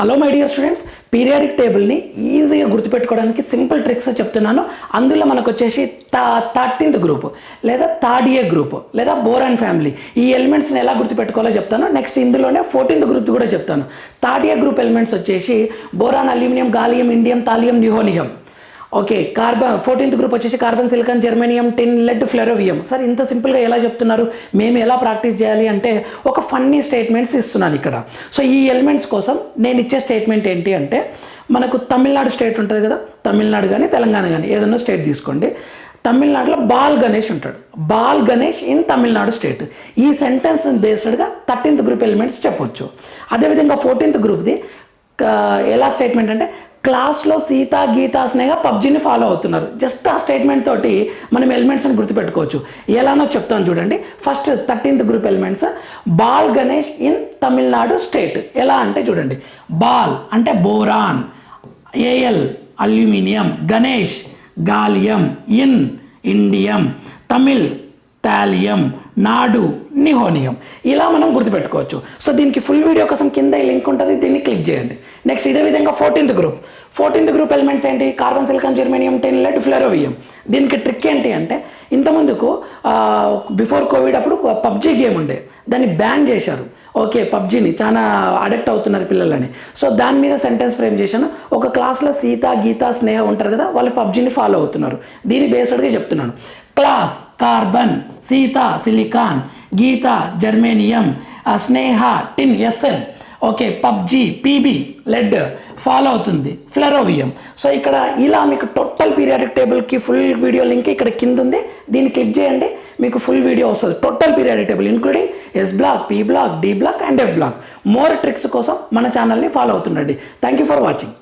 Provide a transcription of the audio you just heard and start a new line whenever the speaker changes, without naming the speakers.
Hello my dear students, periodic టేబుల్ని ఈజీగా గుర్తుపెట్టుకోవడానికి సింపుల్ ట్రిక్స్ చెప్తున్నాను. అందులో మనకు వచ్చేసి 13th గ్రూప్ లేదా థర్డ్ ఇయర్ గ్రూప్ లేదా బోరాన్ ఫ్యామిలీ ఈ ఎలిమెంట్స్ని ఎలా గుర్తుపెట్టుకోవాలో చెప్తాను. నెక్స్ట్ ఇందులోనే 14th గ్రూప్ కూడా చెప్తాను. థర్డ్ ఇయర్ గ్రూప్ ఎలిమెంట్స్ వచ్చేసి boron, aluminium, gallium, indium, thallium, nihonium. Okay, carbon 14th group వచ్చేసి carbon, silicon, germanium, tin, lead, flerovium. Sir ఇంత సింపుల్గా ఎలా చెప్తున్నారు, మేము ఎలా ప్రాక్టీస్ చేయాలి అంటే ఒక ఫన్నీ స్టేట్మెంట్స్ ఇస్తున్నాను ఇక్కడ. సో ఈ ఎలిమెంట్స్ కోసం నేను ఇచ్చే స్టేట్మెంట్ ఏంటి అంటే, మనకు తమిళనాడు స్టేట్ ఉంటుంది కదా, తమిళనాడు కానీ తెలంగాణ కానీ ఏదైనా స్టేట్ తీసుకోండి. తమిళనాడులో బాల్ గణేష్ ఉంటాడు. Bal Ganesh in Tamil Nadu state. ఈ సెంటెన్స్ బేస్డ్గా 13th గ్రూప్ ఎలిమెంట్స్ చెప్పొచ్చు. అదేవిధంగా 14th గ్రూప్ది ఎలా స్టేట్మెంట్ అంటే, క్లాస్లో సీత, గీత, స్నేహ పబ్జీని ఫాలో అవుతున్నారు. జస్ట్ ఆ స్టేట్మెంట్ తోటి మనం ఎలిమెంట్స్ని గుర్తుపెట్టుకోవచ్చు. ఎలానో చెప్తాను చూడండి. First 13th group elements, Bal Ganesh in Tamil Nadu state. ఎలా అంటే చూడండి, బాల్ అంటే boron, AL aluminium, Ganesh gallium, in indium, Tamil thallium, Nadu nihonium. ఇలా మనం గుర్తుపెట్టుకోవచ్చు. సో దీనికి ఫుల్ వీడియో కోసం కింద ఈ లింక్ ఉంటుంది, దీన్ని క్లిక్ చేయండి. నెక్స్ట్ ఇదే విధంగా 14th గ్రూప్ ఎలిమెంట్స్ ఏంటి, carbon, silicon, germanium, tin, lead, ఫ్లెరోవియం. దీనికి ట్రిక్ ఏంటి అంటే, ఇంతకుముందుకు బిఫోర్ కోవిడ్ అప్పుడు పబ్జీ గేమ్ ఉండే, దాన్ని బ్యాన్ చేశారు. ఓకే, పబ్జీని చాలా అడిక్ట్ అవుతున్నారు పిల్లలని. సో దాని మీద సెంటెన్స్ ఫ్రేమ్ చేశాను. ఒక క్లాస్లో సీత, గీత, స్నేహ ఉంటారు కదా, వాళ్ళు పబ్జీని ఫాలో అవుతున్నారు. దీని బేస్డ్గా చెప్తున్నాను. Class carbon, Sita silicon, Geeta germanium, Sneha tin, SN. Okay, PUBG PB lead follow అవుతుంది ఫ్లెరోవియం. సో ఇక్కడ ఇలా మీకు టోటల్ పీరియాడిక్ టేబుల్కి ఫుల్ వీడియో లింక్ ఇక్కడ కింద ఉంది, దీన్ని క్లిక్ చేయండి, మీకు ఫుల్ వీడియో వస్తుంది. Total periodic table including S block, P block, D block and F block. More tricks కోసం మన ఛానల్ని ఫాలో అవుతుండండి. Thank you for watching.